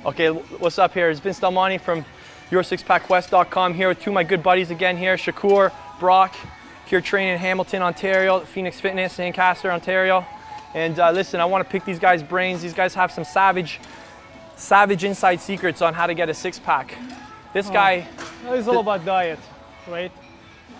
Okay, what's up here? It's Vince Delmonte from YourSixPackQuest.com here with two of my good buddies again here, Sukru, Burak, here training in Hamilton, Ontario, Phoenix Fitness, Ancaster, Ontario. And listen, I want to pick these guys' brains. These guys have some savage inside secrets on how to get a six-pack. This guy... It's all about diet, right?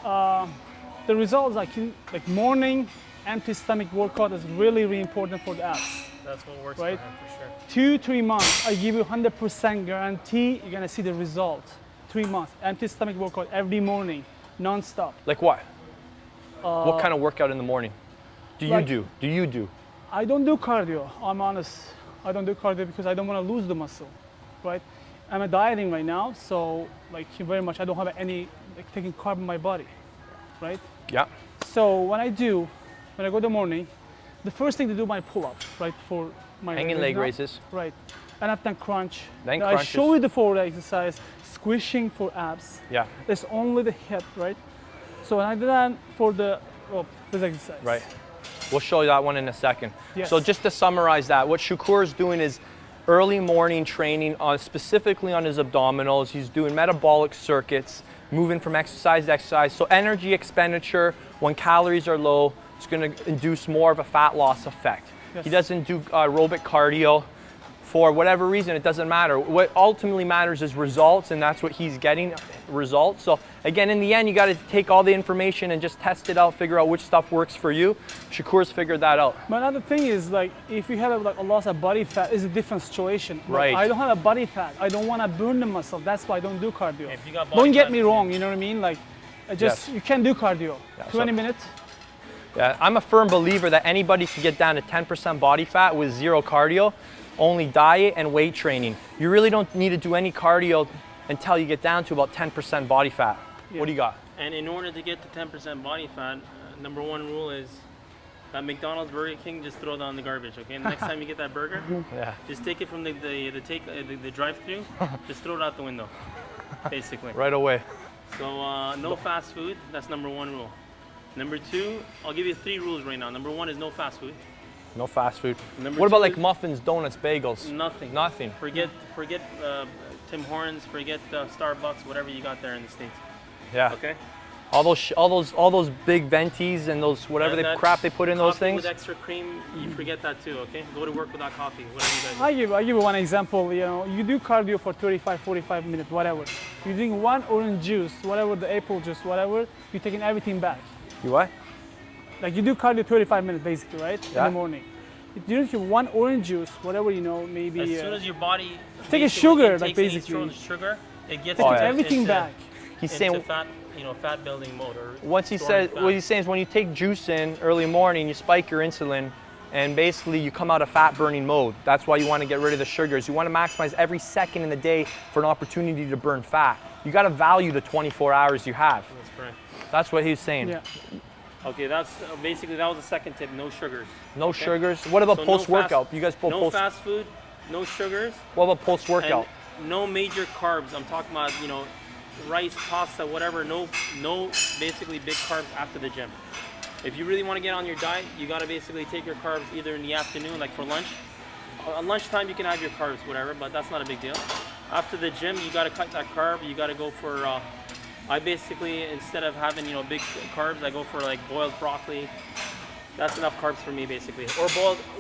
The results, like morning, empty stomach workout is really, really important for the abs. That's what works right? for him, for sure. 2-3 months, I give you 100% guarantee you're gonna see the result. 3 months, empty stomach workout every morning, non-stop. Like what? What kind of workout in the morning do you do? I don't do cardio, I'm honest. I don't do cardio because I don't want to lose the muscle, right? I'm dieting right now, so like very much I don't have any taking carb in my body, right? Yeah. So when I go in the morning, the first thing to do my pull-up, right? For my hanging leg raises. Right. And I've done crunch. Then now crunches. I show you the forward exercise, squishing for abs. Yeah. There's only the hip, right? So when I do that for this exercise. Right. We'll show you that one in a second. Yes. So just to summarize that, what Sukru is doing is early morning training specifically on his abdominals. He's doing metabolic circuits, moving from exercise to exercise. So energy expenditure when calories are low, it's going to induce more of a fat loss effect. Yes. He doesn't do aerobic cardio. For whatever reason, it doesn't matter. What ultimately matters is results, and that's what he's getting, results. So again, in the end, you got to take all the information and just test it out, figure out which stuff works for you. Sukru's figured that out. But another thing is, like, if you have a loss of body fat, it's a different situation. Right. I don't have a body fat. I don't want to burn the muscle. That's why I don't do cardio. If you got Don't get fat, me wrong, you know what I mean? Like, you can't do cardio. Yeah, 20 minutes. Yeah, I'm a firm believer that anybody can get down to 10% body fat with zero cardio, only diet and weight training. You really don't need to do any cardio until you get down to about 10% body fat. Yeah. What do you got? And in order to get to 10% body fat, number one rule is that McDonald's, Burger King, just throw it on the garbage, okay? And the next time you get that burger, just take it from the drive-thru, just throw it out the window, basically. Right away. So no fast food, that's number one rule. Number two, I'll give you 3 rules right now. Number one is no fast food. No fast food. Number What about two like is muffins, donuts, bagels? Nothing. Nothing. Forget Tim Hortons, forget Starbucks, whatever you got there in the States. Yeah. Okay? All those big ventis and those whatever And that crap they put in those coffee things. with extra cream, you forget that too, okay? Go to work without coffee, whatever you guys do. I give you one example. You know, you do cardio for 35, 45 minutes, whatever. You drink one orange juice, whatever, the apple juice, whatever, you're taking everything back. You what? Like you do cardio 35 minutes basically, right? Yeah. In the morning. If you drink one orange juice, whatever, you know, maybe. As soon as your body take a sugar, takes like basically. sugar, it gets taking yeah. everything into, back. He's into saying fat building mode. Or once he storing said fat. what he's saying is when you take juice in early morning, you spike your insulin, and basically you come out of fat burning mode. That's why you want to get rid of the sugars. You want to maximize every second in the day for an opportunity to burn fat. You got to value the 24 hours you have. That's correct. That's what he's saying. Yeah. Okay, that's basically, that was the second tip, no sugars. No Okay? sugars. What about So post-workout? You guys both no fast food, no sugars. What about post-workout? And no major carbs. I'm talking about, rice, pasta, whatever. No basically big carbs after the gym. If you really want to get on your diet, you got to basically take your carbs either in the afternoon, like for lunch. At lunchtime, you can have your carbs, whatever, but that's not a big deal. After the gym, you got to cut that carb. You got to go for, I basically, instead of having, big carbs, I go for like boiled broccoli. That's enough carbs for me, basically. Or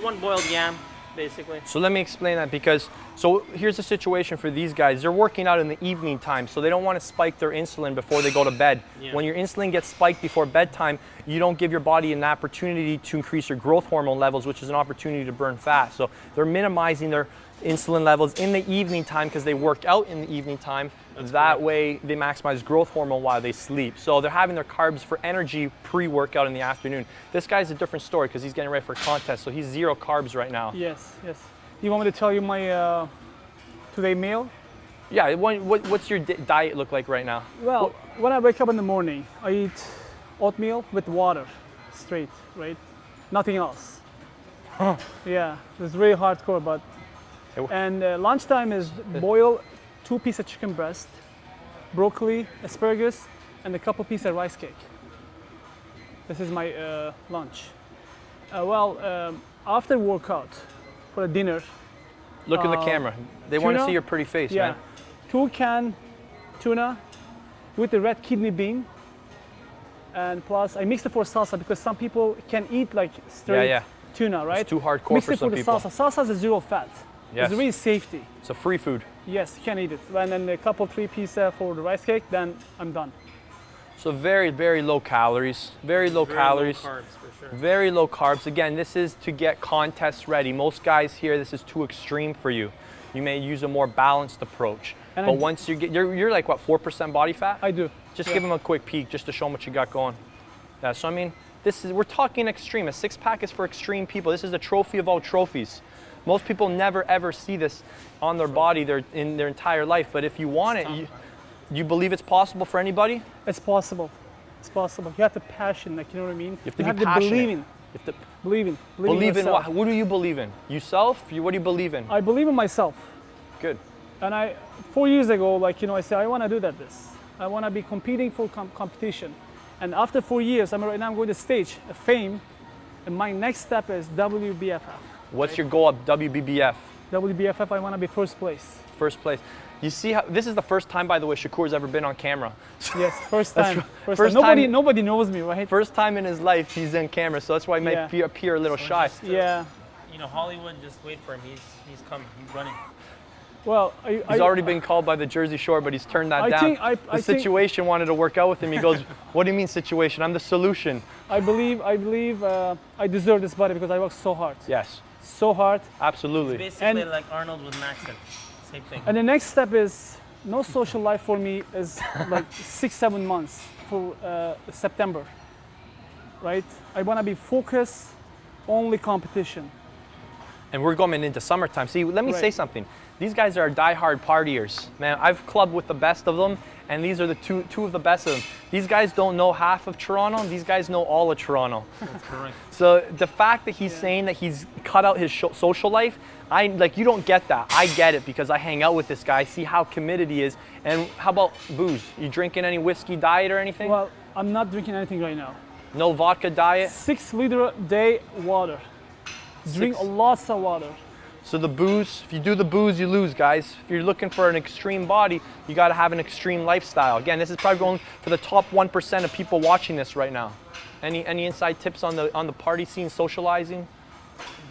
one boiled yam, basically. So let me explain that because, so here's the situation for these guys. They're working out in the evening time, so they don't want to spike their insulin before they go to bed. Yeah. When your insulin gets spiked before bedtime, you don't give your body an opportunity to increase your growth hormone levels, which is an opportunity to burn fat. So they're minimizing their insulin levels in the evening time because they work out in the evening time. That way they maximize growth hormone while they sleep. So they're having their carbs for energy pre-workout in the afternoon. This guy's a different story because he's getting ready for a contest, so he's zero carbs right now. Yes. You want me to tell you my today meal? Yeah, what's your diet look like right now? Well, when I wake up in the morning, I eat oatmeal with water, straight, right? Nothing else. Yeah, it's really hardcore, but. And lunchtime is boil 2 pieces of chicken breast, broccoli, asparagus, and a couple pieces of rice cake. This is my lunch. After workout, for a dinner, Look in the camera. They want to tuna? see your pretty face, Yeah. man. 2 can tuna with the red kidney bean. And plus, I mixed it for salsa because some people can eat like straight Yeah. tuna, right? It's too hardcore Mix for it some for the people. salsa. Salsa is 0 fat. Yes. It's really safety. It's a free food. Yes, you can eat it. And then a couple, 3 pieces for the rice cake, then I'm done. So very, very low calories. Very low Very calories. low carbs for sure. Very low carbs. Again, this is to get contest ready. Most guys here, this is too extreme for you. You may use a more balanced approach. And But once you get, you're like what, 4% body fat? I do. Just Yeah. give them a quick peek just to show them what you got going. Yeah, so I mean, we're talking extreme. A 6-pack is for extreme people. This is the trophy of all trophies. Most people never ever see this on their body in their entire life. But if you want it, you believe it's possible for anybody? It's possible. It's possible. You have the passion, like, you know what I mean? You have to be the passionate. believing. You have to Believing believe in yourself. what do you believe in? Yourself? What do you believe in? I believe in myself. Good. And 4 years ago, like, you know, I said, I want to do this. I want to be competing for competition. And after 4 years, right now I'm going to stage of fame. And my next step is WBFF. What's your goal at WBBF? WBFF, I want to be first place. First place. You see how this is the first time, by the way, Shakur's ever been on camera. Yes, first That's time. first Nobody, time- nobody knows me, right? First time in his life he's in camera, so that's why he Yeah. might appear a little shy. Yeah. You know, Hollywood, just wait for him. He's coming. He's running. Well, He's already been called by the Jersey Shore, but he's turned that I down. think- I The think- situation wanted to work out with him. He goes, "What do you mean situation? I'm the solution." I believe I deserve this body because I work so hard. Yes, So hard. absolutely. Basically And- like Arnold with an accent. Same thing. And the next step is no social life for me is like 6-7 months for September, right? I want to be focused, only competition. And we're going into summertime. See, let me say Right. something. These guys are diehard partiers. Man, I've clubbed with the best of them, and these are the two of the best of them. These guys don't know half of Toronto. These guys know all of Toronto. That's correct. So the fact that he's saying that he's cut out his social life, you don't get that. I get it because I hang out with this guy, see how committed he is. And how about booze? You drinking any whiskey diet or anything? Well, I'm not drinking anything right now. No vodka diet? 6 liter a day water. Drink lots of water. So the booze, if you do the booze, you lose, guys. If you're looking for an extreme body, you got to have an extreme lifestyle. Again, this is probably going for the top 1% of people watching this right now. Any inside tips on the party scene, socializing?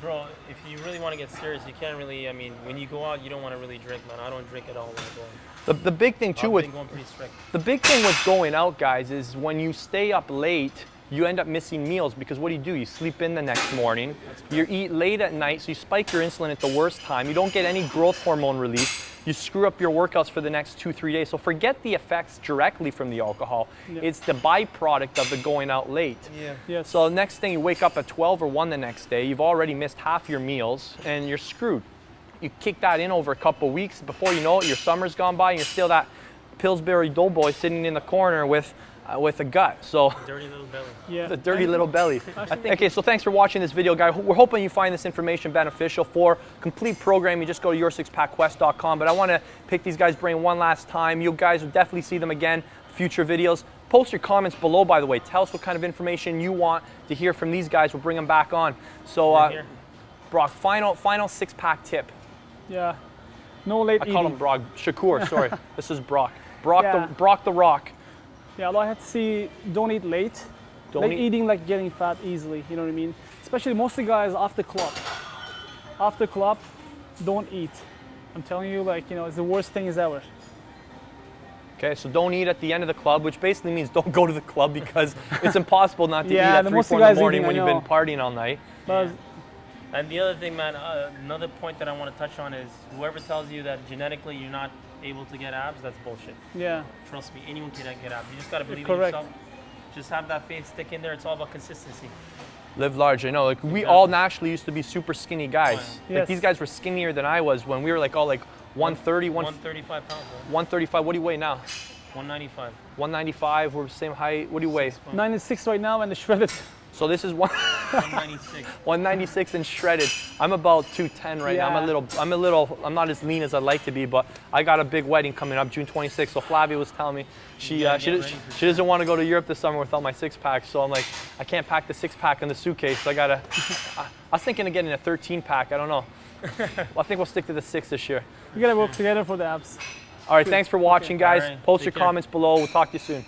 Bro, if you really want to get serious, you can't really, I mean, when you go out, you don't want to really drink, man. I don't drink at all when I go out. The big thing too I've been going pretty strict. the big thing with going out, guys, is when you stay up late, you end up missing meals because what do? You sleep in the next morning. You eat late at night, so you spike your insulin at the worst time. You don't get any growth hormone release. You screw up your workouts for the next 2-3 days. So forget the effects directly from the alcohol. Yeah. It's the byproduct of the going out late. Yeah. Yes. So next thing you wake up at 12 or 1 the next day, you've already missed half your meals and you're screwed. You kick that in over a couple weeks. Before you know it, your summer's gone by and you're still that Pillsbury doughboy sitting in the corner with a gut. So Dirty little belly. yeah. the dirty little belly. Okay, so thanks for watching this video, guys. We're hoping you find this information beneficial. For complete program, you just go to yoursixpackquest.com. But I want to pick these guys' brain one last time. You guys will definitely see them again, future videos. Post your comments below, by the way. Tell us what kind of information you want to hear from these guys. We'll bring them back on. So, Right here. Brock, final 6-pack tip. Yeah. No late I eating. call him Brock. Shakur, sorry. This is Brock. Brock, Yeah. Brock the Rock. Yeah, well, I have to see, don't eat late. Don't Late eat- eating, like getting fat easily, you know what I mean? Especially most of the guys after club. After club, don't eat. I'm telling you, like, you know, it's the worst thing ever. Okay, so don't eat at the end of the club, which basically means don't go to the club because it's impossible not to Yeah, eat at the 3, most 4 of in the guys morning eating, when I you've been know. partying all night. But And the other thing, man, another point that I want to touch on is whoever tells you that genetically you're not able to get abs, that's bullshit. yeah, Trust me, anyone can get abs. You just got to believe Correct. in yourself. Just have that faith, stick in there. It's all about consistency. Live large, I know. Like we all naturally used to be super skinny guys. Like Yes. these guys were skinnier than I was when we were like all like 130, 135 pounds, bro. 135. What do you weigh now? 195. 195. We're the same height. What do you weigh? 96 right now and the shredded. So this is one. 196. 196 and shredded. I'm about 210 right now. I'm not as lean as I'd like to be, but I got a big wedding coming up June 26th. So Flavia was telling me she doesn't want to go to Europe this summer without my 6-pack. So I'm like, I can't pack the 6-pack in the suitcase. So I was thinking of getting a 13-pack. I don't know. I think we'll stick to the 6 this year. We gotta work together for the abs. All right, thanks for watching, guys. All right, Post take your care. comments below. We'll talk to you soon.